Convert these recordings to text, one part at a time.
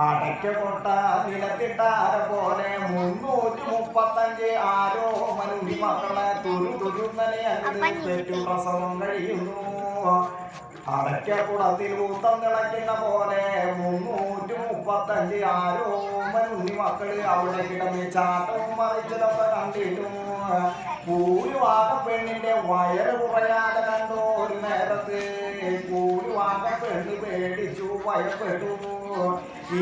അടയ്ക്കപ്പെട്ട നിലത്തിട്ടാര പോലെ 335 ആരോ മനുഷ്യ മക്കളെ തുരുന്നനെ പെറ്റു പ്രസവം കഴിയുന്നു. അടയ്ക്കക്കുടത്തിൽ ഊത്തം തിളയ്ക്കുന്ന പോലെ 335 ആരോ മനുഷ്യ മക്കള് അവിടെ കിടന്ന് ചാട്ടവും മറിച്ചതൊക്കെ കണ്ടിട്ടും കൂലിവാക പെണ്ണിന്റെ വയറ് കുറയാതെ കണ്ടോ ഒരു നേരത്ത്. കൂലിവാക പെണ്ണ് പേടിച്ചു ഭയപ്പെട്ടു.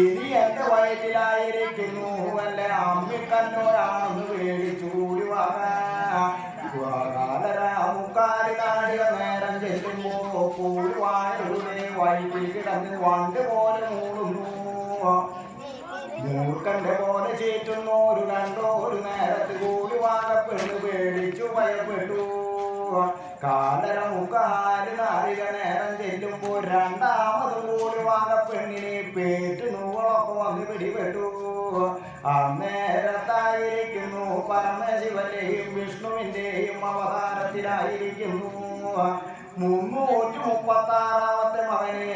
ഇനി എന്റെ വയറ്റിലായിരിക്കുന്നു അല്ലെ അമ്മിക്കന്നോരാണെന്ന് പേടിച്ചു കൂലിവാക. മുക്കാലി നാടിക നേരം ചെല്ലുമ്പോ കൂലിവായുടെ വയറ്റിൽ കിടന്ന് വണ്ട് പോലെ മൂടുന്നു. മൂർക്കന്റെ പോലെ ചേറ്റുന്നോരു കണ്ടോ ഒരു നേരത്ത് കൂലിവാക പെണ്ണ് പേടിച്ചു ഭയപ്പെട്ടു. കാലര മുക്കാല് നാഴിക നേരം ചെല്ലുമ്പോൾ രണ്ടാമത് കൂലിവാക പെണ്ണിനെ പേറ്റ് നൂകളൊക്കെ വന്ന് പിടിപെട്ടു. അന്നേരത്തായിരിക്കുന്നു പരമശിവന്റെയും വിഷ്ണുവിന്റെയും അവതാരത്തിലായിരിക്കുന്നു. 336 മകനെ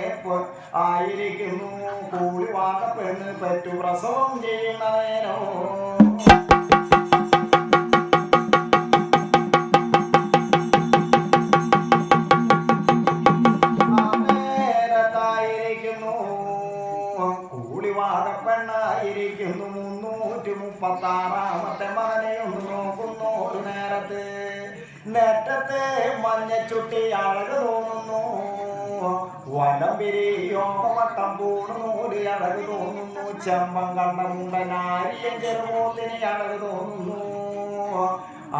ആയിരിക്കുന്നു കൂലിവാക പെണ്ണ് പെറ്റു പ്രസവം ചെയ്യുന്ന നേരോ. കൂലിവാക പെണ്ണായിരിക്കുന്നു 336 മകനെ ഒന്ന് നോക്കുന്നു ഒരു നേരത്ത്. നെറ്റത്തെ മഞ്ഞച്ചുട്ടി അഴക് തോന്നുന്നു. വലംപിരി യോഗവട്ടം പൂണുനൂല് അഴക് തോന്നുന്നു. ചെമ്പം കണ്ട മുണ്ടനാരിയൻ ചെറുപോത്തിന് അഴക് തോന്നുന്നു.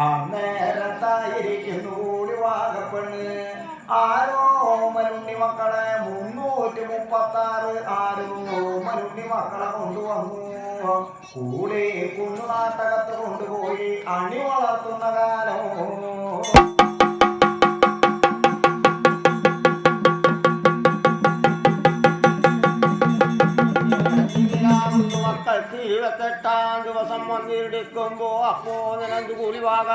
അന്നേരത്തായിരിക്കുന്നു കൂലിവാക പെണ്ണ് ആരോ മനുണ്ണി മക്കളെ 336 ആരോ മനുണ്ണി മക്കളെ കൊണ്ടുവന്നു. കൂടെ കുഞ്ഞുനാട്ടകത്ത് കൊണ്ടുപോയി അണി വളർത്തുന്ന കാലമോ. മക്കൾക്ക് 28-ാം ദിവസം വന്നിരിക്കുമ്പോ അപ്പോ നിനന്ത് കൂലിവാക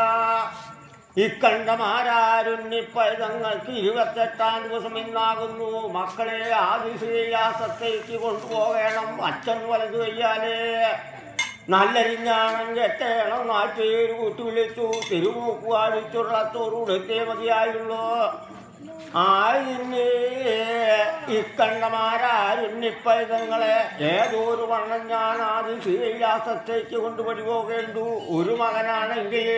ഇക്കണ്ടമാരാരുണ്ണിപ്പൈതങ്ങൾക്ക് 28-ാം ദിവസം ഇന്നാകുന്നു. മക്കളെ ആദിശ്രീയാസത്തേക്ക് കൊണ്ടുപോകണം. അച്ഛൻ വലതു വയ്യാലേ നല്ലരിഞ്ഞാണം കെട്ടേണം. നാട്ടുപേര് കൂട്ടുവിളിച്ചു. തിരുമൂക്ക് അടിച്ചുള്ളത്തോറുടത്തേ മതിയായുള്ളൂ. ആയിന്നെ ഇക്കണ്ടമാരാരുണ്ണിപ്പൈതങ്ങളെ ഏതൊരു വണ്ണം ഞാൻ ആദിശ്രീയാസത്തേക്ക് കൊണ്ടുപടി പോകേണ്ടു. ഒരു മകനാണെങ്കിൽ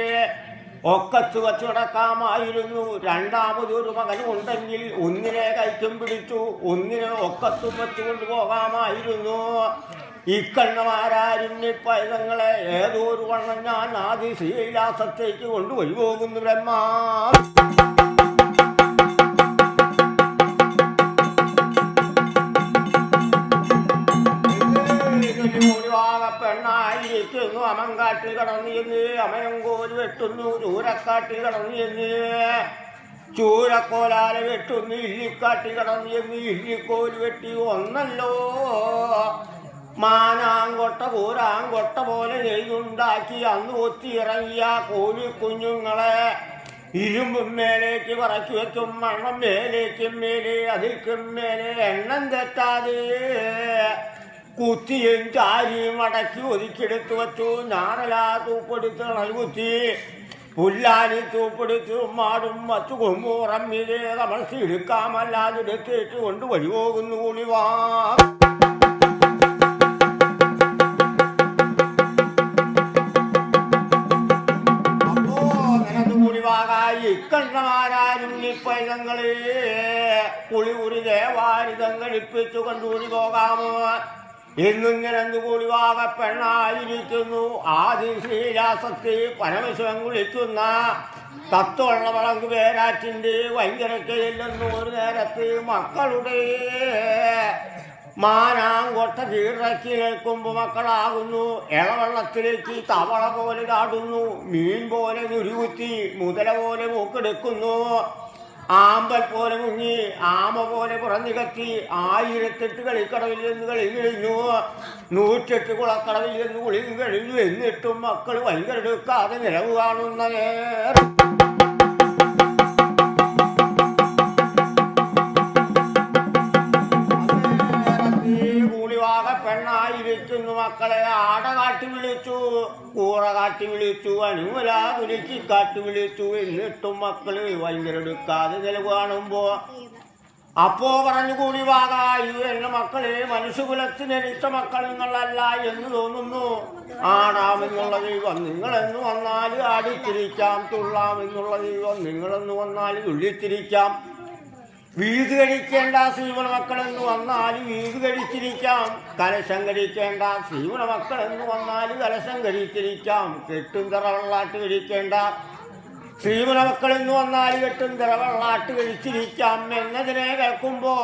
ഒക്കത്ത് വച്ചു നടക്കാമായിരുന്നു. രണ്ടാമതൊരു മകൻ ഉണ്ടെങ്കിൽ ഒന്നിനെ കൈക്കും പിടിച്ചു ഒന്നിനെ ഒക്കത്തും വെച്ചു കൊണ്ടുപോകാമായിരുന്നു. ഇക്കണ്ണമാരാരുണ്ണിപ്പൈതങ്ങളെ ഏതോ ഒരു വണ്ണം ഞാൻ ആദ്യ ശ്രീലാസത്തേക്ക് കൊണ്ടുപോയി പോകുന്നു ബ്രഹ്മാ. പെണ്ണായിരിക്കുന്നു അമങ്കാട്ടിൽ കടന്നു എന്ന് അമയം കോല് വെട്ടുന്നു. ചൂരക്കാട്ടിൽ കടന്നു എന്ന് ചൂരക്കോലാല വെട്ടുന്നു. ഇല്ലിക്കാട്ടിൽ കടന്നു എന്ന് ഇല്ലിക്കോല് വെട്ടി ഒന്നല്ലോ. മാനാങ്കൊട്ട കൂരാങ്കൊട്ട പോലെ ചെയ്തുണ്ടാക്കി അന്ന് ഒത്തിയിറങ്ങിയ കോഴിക്കുഞ്ഞുങ്ങളെ ഇരുമ്പും മേലേക്ക് പറക്കി വെക്കും. മണ്ണം മേലേക്കും മേലെ അതിൽക്കും മേലെ എണ്ണം തെറ്റാതെ കുത്തിയും ചാരിയും അടക്കി ഒതുക്കിയെടുത്തു വച്ചു. ഞാറലാ തൂപ്പെടുത്ത് നൽകുത്തി പുല്ലാനി തൂപ്പെടുത്തു മാടും വച്ചു കൊമ്പൂറമ്മിതേ തമർത്തി എടുക്കാമല്ലാതെ എടുത്തിട്ട് കൊണ്ട് വഴി പോകുന്നു കൂലിവാ. ഇക്കണ്ടമാരാരുണ്ണിപ്പൈതങ്ങളെ കുളികുറി ദേവാരിതങ്ങളിപ്പിച്ചു കണ്ടുകൂടി പോകാമോ എന്നിങ്ങനെന്ത് കൂലിവാക പെണ്ണായിരിക്കുന്നു. ആദ്യ ശ്രീലാസത്തെ പരമശിവൻ കുളിക്കുന്ന തത്വമുള്ള വളങ്ക് പേരാറ്റിൻ്റെ ഭയങ്കരക്കയില്ലെന്ന് ഒരു നേരത്ത് മക്കളുടെ മാനാങ്കൊട്ട കീഴക്കി നിൽക്കുമ്പോൾ മക്കളാകുന്നു. ഇളവെള്ളത്തിലേക്ക് തവള പോലെ ചാടുന്നു. മീൻ പോലെ നുരുകുത്തി മുതല പോലെ മൂക്കെടുക്കുന്നു. ആമ്പൽ പോലെ മുങ്ങി ആമ പോലെ പുറഞ്ഞു കത്തി. 1008 കളിക്കടവിൽ നിന്ന് കളി കഴിഞ്ഞു. 108 കുളക്കടവിൽ നിന്ന് കുളിയും കഴിഞ്ഞു. എന്നിട്ടും മക്കൾ ഭയങ്കര എടുക്കാതെ നിലവ് കാണുന്ന നേരം കൂലിവാക മക്കളെ ആട കാട്ടി വിളിച്ചു, കൂറ കാട്ടി വിളിച്ചു, അനുമല കുലുക്കി കാട്ടി വിളിച്ചു. എന്നിട്ടും മക്കള് ഭയങ്കര എടുക്കാതെ നില കാണുമ്പോ അപ്പോ പറഞ്ഞു കൂടി വാകായു എന്റെ മക്കളെ മനുഷ്യകുലത്തിനെടുത്ത മക്കൾ നിങ്ങളല്ല എന്ന് തോന്നുന്നു. ആടാമെന്നുള്ള ദൈവം നിങ്ങളെന്ന് വന്നാൽ ആടിത്തിരിക്കാം, തുള്ളാമെന്നുള്ള ദൈവം നിങ്ങളെന്ന് വന്നാൽ തുള്ളിത്തിരിക്കാം. വീത് കഴിക്കേണ്ട ശ്രീമണ മക്കളെന്ന് വന്നാൽ വീത് കഴിച്ചിരിക്കാം, കലശം കഴിക്കേണ്ട ശ്രീമണ മക്കളെന്ന് വന്നാൽ കലശം കഴിച്ചിരിക്കാം. കെട്ടും തറ വെള്ളാട്ട് കഴിക്കേണ്ട ശ്രീമണ മക്കളെന്ന് വന്നാൽ കെട്ടും തറ വെള്ളാട്ട് കഴിച്ചിരിക്കാം എന്നതിനെ കേൾക്കുമ്പോ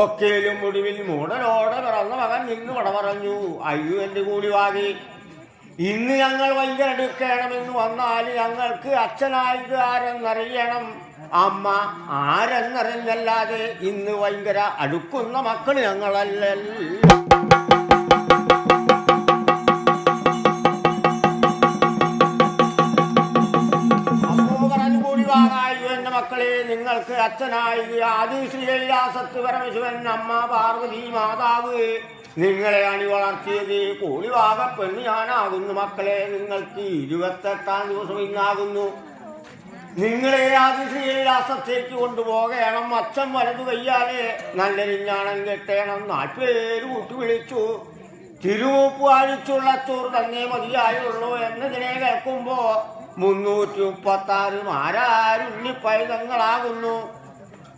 ഒക്കേലും ഒടുവിൽ മൂടലോടെ പിറന്ന മകൻ നിന്ന് പട പറഞ്ഞു, അയ്യോ എന്റെ കൂടി വാകി, ഇന്ന് ഞങ്ങൾ ഭയങ്കര എടുക്കണമെന്ന് വന്നാൽ ഞങ്ങൾക്ക് അച്ഛനായത് ആരെന്നറിയണം, അമ്മ ആരെന്നറിഞ്ഞല്ലാതെ ഇന്ന് ഭയങ്കര അടുക്കുന്ന മക്കൾ ഞങ്ങളല്ലല്ലോ. എന്റെ മക്കളെ നിങ്ങൾക്ക് അച്ഛനായത് ആദി ശ്രീകൈലാസത്ത് പരമശിവൻ, അമ്മ പാർവതി മാതാവ് നിങ്ങളെ അണി വളർത്തിയത് കൂളിവാക പെണ്ണ് ഞാനാകുന്നു. മക്കളെ നിങ്ങൾക്ക് 28-ാം ദിവസം ഇന്നാകുന്നു. നിങ്ങളെ ആദി ശ്രീകൈലാസത്തേക്ക് കൊണ്ടുപോകണം. അച്ഛൻ വലതു കയ്യാലെ നല്ലരിഞ്ഞാണം കെട്ടേണം. 4 പേര് കൂട്ടി വിളിച്ചു. തിരുവൂപ്പ് അഴിച്ചുള്ള ചോറ് തന്നെ മതിയായുള്ളൂ എന്നതിനെ കേൾക്കുമ്പോ 336 മാരാരുണ്ണിപ്പൈതങ്ങളാകുന്നു.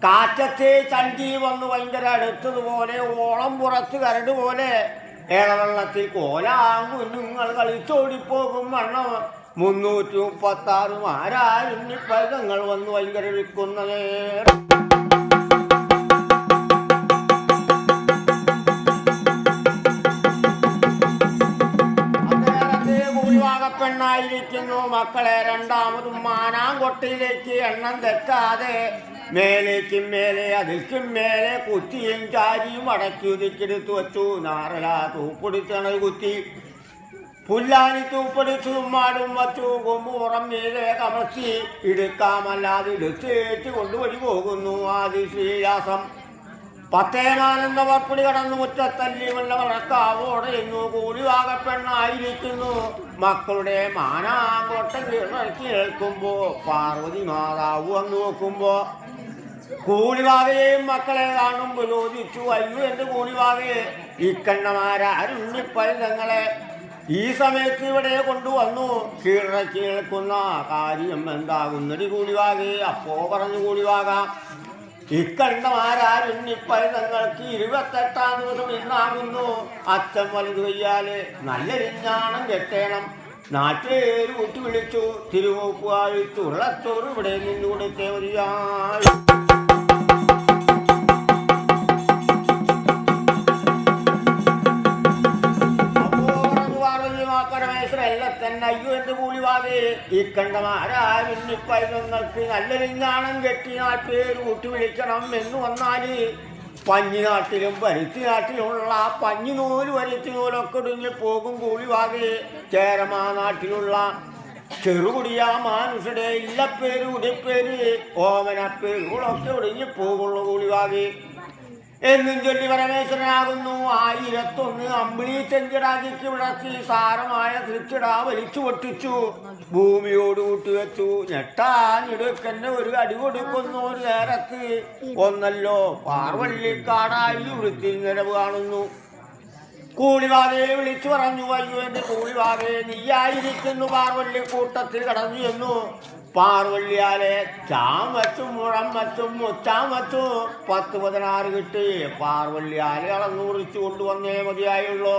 കാറ്റത്തെ ചണ്ടി വന്ന് ഭയങ്കര അടുത്തതുപോലെ ഓളം പുറത്ത് കരട് പോലെ ഇളവെള്ളത്തിൽ കോലാങ്കുഞ്ഞുങ്ങൾ കളിച്ചോടിപ്പോകും വണ്ണം 336 മാരാരുണ്ണിപ്പൈതങ്ങൾ വന്ന് ഭയങ്കര വിൽക്കുന്നതേ. പെണ്ണായിരിക്കുന്നു. മക്കളെ രണ്ടാമതും മാനാംകൊട്ടയിലേക്ക് എണ്ണം തെറ്റാതെ മേലേക്കും മേലെ അതിൽക്കും മേലെ കുറ്റിയും ചാരിയും അടക്കി ഒതുക്കിയെടുത്തു വച്ചു. നാരല തൂപ്പൊടിച്ചണൽ കുത്തി, പുല്ലാനി തൂപ്പൊടിച്ചു മാടും വച്ചു. കൊമ്പുറം മീതെ കമർത്തി ഇടുക്കാമല്ലാതെ എടുത്തേറ്റ് കൊണ്ടുവഴി പോകുന്നു ആദി ശ്രീലാസം. 10 മാനന്ദ വർപ്പുടി കടന്നു മുറ്റത്തല്ലി വെള്ള വഴക്കാവോടെ ഇന്നു കൂടിവാക പെണ്ണായിരിക്കുന്നു. മക്കളുടെ മാനാങ്കോട്ട കീഴടക്കി കേൾക്കുമ്പോ പാർവതി മാതാവ് വന്നു നോക്കുമ്പോ കൂടിവാകയെയും മക്കളെ കാണുമ്പോൾ ചോദിച്ചു, അയ്യോ എന്റെ കൂടിവാകയെ, ഇക്കണ്ണമാരുണ്ണിപ്പൈതങ്ങളെ ഈ സമയത്ത് ഇവിടെ കൊണ്ടുവന്നു കീഴടക്കി കേൾക്കുന്ന കാര്യം എന്താകുന്നടി കൂടിവാകയെ? അപ്പോ പറഞ്ഞു കൂടിവാക, ഇക്കണ്ടമാരുണ്ണിപ്പൈതങ്ങൾക്ക് 28-ാം ദിവസം ഇന്നാകുന്നു. അച്ഛൻ വലതു കയ്യാല് നല്ലരിഞ്ഞാണം കെട്ടേണം. 4 പേര് കൂട്ടി വിളിച്ചു. തിരുവൂപ്പുകാരി തുള്ളച്ചോറ് ഇവിടെ നിന്ന് കൊടുത്തേ മതിയായി. പരമേശ്വരൻ അയ്യോ എന്റെ കൂലിവാകെ, ഈ കണ്ടമാരുണ്ണിപ്പൈതങ്ങൾക്ക് നല്ലരിഞ്ഞാണം കെട്ടി 4 പേര് കൂട്ടി വിളിക്കണം എന്ന് വന്നാല് പഞ്ഞിനാട്ടിലും പരുത്തിനാട്ടിലുള്ള പഞ്ഞിനൂല് പരുത്തിനൂലൊക്കെ ഒടുങ്ങി പോകും കൂലിവാകെ. ചേരമാ നാട്ടിലുള്ള ചെറുകുടിയ മാനുഷയുടെ ഇല്ലപ്പേര് ഉടിപ്പേര് ഓമനപ്പേരുകളൊക്കെ ഒടുങ്ങി പോകുള്ളൂ കൂലിവാകെ എന്നും ചൊല്ലി പരമേശ്വരനാകുന്നു. 1001 അമ്പിളി ചെഞ്ചിടാതിക്ക് വിളത്തി സാരമായ തൃച്ചിട വലിച്ചു പൊട്ടിച്ചു. ഭൂമിയോട് കൂട്ടിവെച്ചു. ഞെട്ടാനിടുക്കന്നെ ഒരു അടി കൊടുക്കുന്നു. ഒരു നേരത്ത് ഒന്നല്ലോ പാർവള്ളിക്കാടായി വൃത്തി നിലവ് കാണുന്നു. കൂളിവാകയെ വിളിച്ചു പറഞ്ഞു, അയ്യോ എന്റെ കൂളിവാകയെ, നീയായിരിക്കുന്നു പാർവള്ളി കൂട്ടത്തിൽ കടന്നു എന്നു. പാർവള്ളിയാലെ ചാം വച്ചും മുഴം വച്ചും മുച്ചാം വച്ചു 10-16 കിട്ടി. പാർവള്ളിയാലെ അളന്നു കുറിച്ചു കൊണ്ടുവന്നേ മതിയായുള്ളൂ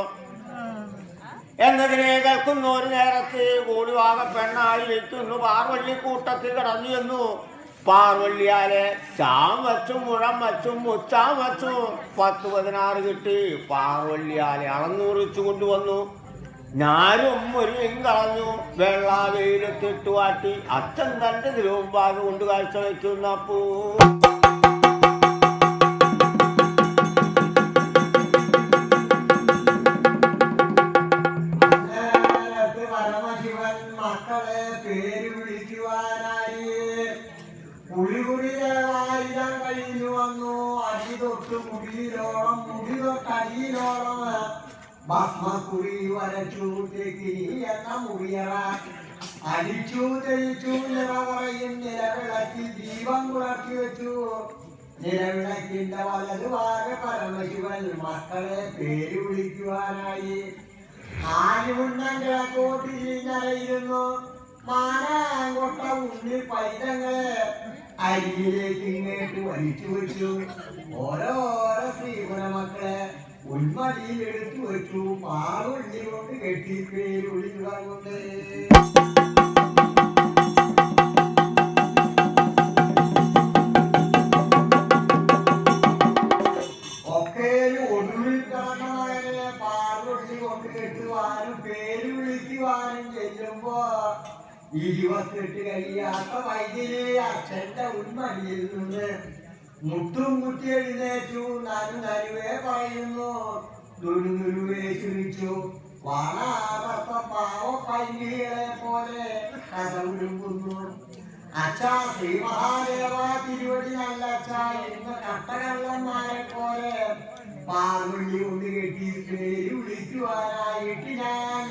എന്നതിനെ കേൾക്കുന്ന ഒരു നേരത്ത് കൂടിവാക പെണ്ണായിരിക്കുന്നു പാർവള്ളി കൂട്ടത്തിൽ കടന്നു എന്നു. പാർവള്ളിയാലെ ചാം വച്ചും മുഴം വച്ചും മുച്ചാം വച്ചു 10-16 കിട്ടി. പാർവള്ളിയാലെ അളന്നു കുറിച്ചു കൊണ്ടുവന്നു. ഞാനും ഒരു കളഞ്ഞു. വെള്ള വെയിലത്തിട്ട് വാട്ടി അച്ഛൻ തന്റെ തിരുവമ്പാകെ കൊണ്ട് കാഴ്ച വയ്ക്കുന്നപ്പോ പരമശിവൻ മക്കളെ പേര് വിളിക്കുവാനായി കുളികുടിയായിരം കഴിഞ്ഞു വന്നു. അടി തൊട്ട് മുടിയിലോളം, മുടി തൊട്ട് അടിയിലോളം ഭസ്മക്കുറി വരച്ചു തെക്കിനി എന്ന മുറിയറ അടിച്ചു തെളിച്ചു നിറവറയും നിലവിളക്കിൽ ദീപം പുലർത്തി വെച്ചു. നിലവിളക്കിന്റെ വലതുഭാഗ പരമശിവൻ മക്കളെ പേര് വിളിക്കുവാനായി ആലുമുന്നം കിഴക്കോട്ട് തിരിഞ്ഞറിയിരുന്നു. മാനാങ്കൊട്ട ഉള്ളിൽ പൈതങ്ങളെ അരികിലേക്ക് ഇങ്ങേട്ട് വലിച്ചു വെച്ചു. ഓരോരോ ശ്രീപുര മക്കളെ ഉന്മതിയിൽ എടുത്തു വെച്ചു. പാറുള്ളി കൊണ്ട് കെട്ടി പേര് വിളിച്ചുകൊണ്ട് ഒക്കെ ഒടുവിൽ കിടന്നവരെ പാറുള്ളി കൊണ്ട് കെട്ടുവാനും പേര് വിളിക്കുവാനും ചെല്ലുമ്പോ 28 കഴിയാത്ത വൈദ്യരെ അച്ഛന്റെ ഉന്മടിയിൽ നിന്ന് മുട്ടും കുത്തി എഴുന്നേറ്റു. നരുവേ പറയുന്നു, നുരുവേ ചുരിച്ചു. വളാർത്ത പാവ പൈങ്കിളികളെ പോലെ കഥ ഉരുമ്പുന്നു. അച്ഛാ ശ്രീ മഹാദേവ തിരുവടി നല്ല അച്ഛാ എന്ന കട്ടകള്ളന്മാരെ പോലെ പാറുള്ളി കൊണ്ട് കെട്ടി പേര് വിളിക്കുവാനായിട്ട് ഞാൻ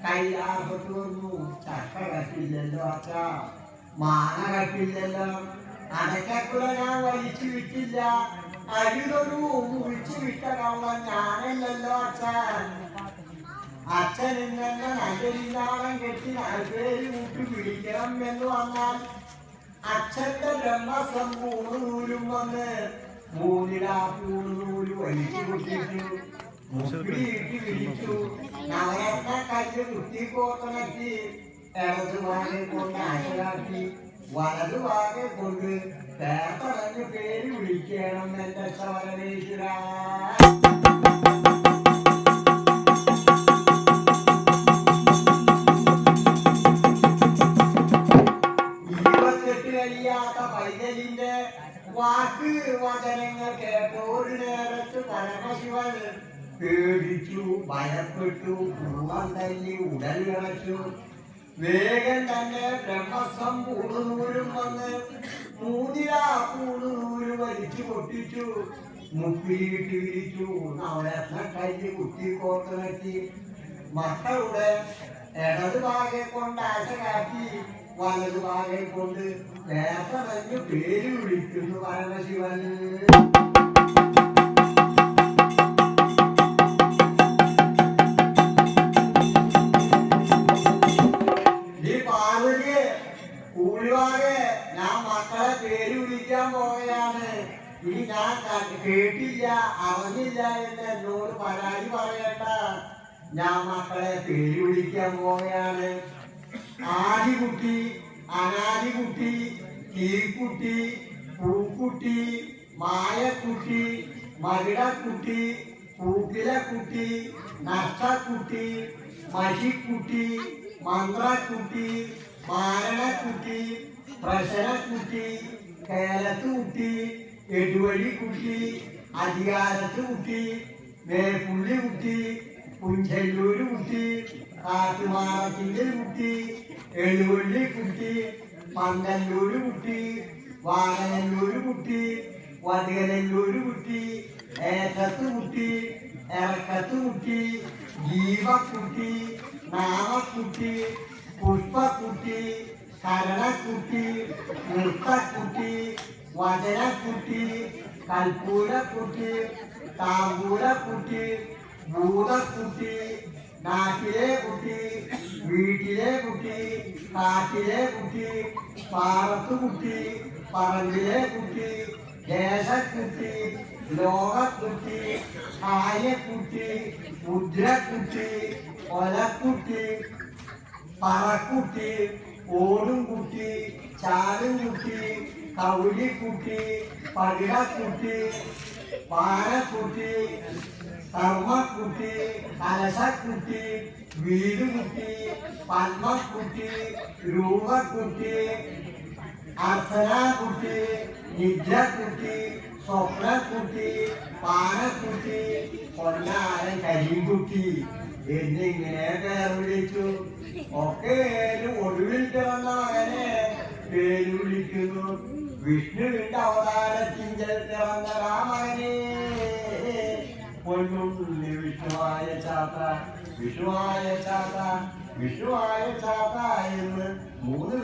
കൈലാസത്ത് വന്നു. ചക്ക കട്ടില്ലല്ലോ അച്ഛാ, മാന കട്ടില്ലല്ലോ, അടക്കക്കുള്ള ഞാൻ വലിച്ചു വിട്ടില്ല. അരുതൊരു മുറിച്ചു വിട്ട കള്ളൻ ഞാനല്ലല്ലോ അച്ഛൻ. അച്ഛൻ ഇന്നെന്നെ നല്ലൊരിനാളം കെട്ടി പേര് കൂട്ടി പിടിക്കണം എന്ന് വന്നാൽ അച്ഛന്റെ ബ്രഹ്മസമ്പൂർണ്ണൂരും വന്ന് മൂന്നിലാ പൂർണ്ണൂര് വലിച്ചു പൊട്ടിച്ചു. മുപ്പിയിട്ട് വിളിച്ചു. നവരത്ന കല്ല് കുത്തിക്കോത്തണക്കി ഇടതുവാകെ കൊണ്ട് ആശകാട്ടി വലതുവാകെ കൊണ്ട് പേർത്തടഞ്ഞ് പേര് വിളിക്കണം എന്റെ പരമേശ്വര. 28 കഴിയാത്ത പൈതലിന്റെ വാക്ക് വചനങ്ങൾ കേട്ടോരു നേരത്ത് പരമശിവൻ പേടിച്ചു, ഭയപ്പെട്ടു, പൂർണ്ണം തല്ലി ഉടൽ വിളച്ചു. വേഗം തന്നെ ബ്രഹ്മസമ്പൂർണ്ണൂരും വന്ന് മൂന്നിലാ പൂർണ്ണൂര് വലിച്ചു പൊട്ടിച്ചു. മുപ്പിലിട്ട് വിരിച്ചു. നവരത്ന കല്ല് കുത്തിക്കോർത്തിണക്കി മക്കളുടെ ഇടതുഭാഗെ കൊണ്ട് ആശ കാട്ടി വലതുഭാഗെ കൊണ്ട് വേർത്തടഞ്ഞ് പേര് വിളിക്കുന്നു പരമശിവൻ. ഞാൻ മക്കളെ പേര് വിളിക്കാൻ പോവുകയാണ്. ഇനി ഞാൻ കേട്ടില്ല അറിഞ്ഞില്ല എന്ന് എന്നോട് പരാതി പറയണ്ട. ഞാൻ മക്കളെ പേര് വിളിക്കാൻ പോവുകയാണ്. ആദികുട്ടി, അനാദികുട്ടി, തീക്കുട്ടി, പൂക്കുട്ടി, മായക്കുട്ടി, മകിടക്കുട്ടി, പൂക്കിലക്കുട്ടി, നഷ്ടക്കുട്ടി, മഷിക്കുട്ടി, മന്ത്രക്കുട്ടി, മാരണക്കുട്ടി, പ്രശനക്കുട്ടി, കേലത്തുകുട്ടി, എടുവഴിക്കുട്ടി, അധികാരത്തുകുട്ടി, വേപ്പുള്ളിക്കുട്ടി, പുഞ്ചല്ലൂര് കുട്ടി, കാട്ടുമാറത്തിന്റെ കുട്ടി, എഴുവള്ളിക്കുട്ടി, പന്തല്ലൂര് കുട്ടി, വാഗനല്ലൂര് കുട്ടി, വടകനല്ലൂര് കുട്ടി, ഏക്കത്ത് കുട്ടി, ഇറക്കത്ത് കുട്ടി, ജീവക്കുട്ടി, നാമക്കുട്ടി, പുഷ്പക്കുട്ടി, കരണക്കുട്ടി, നൃത്തക്കുട്ടി, വചനക്കുട്ടി, കൽപ്പൂരക്കുട്ടി, താമ്പൂരക്കുട്ടി, ഭൂതക്കുട്ടി, നാട്ടിലെ കുട്ടി, വീട്ടിലെ കുട്ടി, കാട്ടിലെ കുട്ടി, പാറത്തുകുട്ടി, പറമ്പിലെ കുട്ടി, ദേശക്കുട്ടി, ലോകക്കുട്ടി, കാര്യക്കുട്ടി, മുദ്രക്കുട്ടി, കൊലക്കുട്ടി, പറക്കുട്ടി, ഓടുംകുട്ടി, ചാലുംകുട്ടി, കൗലിക്കുട്ടി, പകിടക്കുട്ടി, പാരക്കുട്ടി, കർമ്മക്കുട്ടി, കലശക്കുട്ടി, വീടുകുട്ടി, പത്മക്കുട്ടി, രൂപക്കുട്ടി, അർച്ചനാക്കുട്ടി, നിദ്രക്കുട്ടി, സ്വപ്നക്കുട്ടി, പാനക്കുട്ടി, പൊന്നാര കരിക്കുട്ടി എന്നിങ്ങനെ പേര് വിളിച്ചു. ഒക്കെ ഒടുവിൽ പിറന്ന മകനെ പേര് വിളിക്കുന്നു. വിഷ്ണുവിന്റെ അവതാരത്തിങ്കൽ പിറന്ന രാമനെ പൊന്നുണ്ണി വിഷ്ണുവായ ചാത്ത വിഷ്ണുവായ ചാത്ത വിഷ്ണുവായ ചാത്ത എന്ന് 3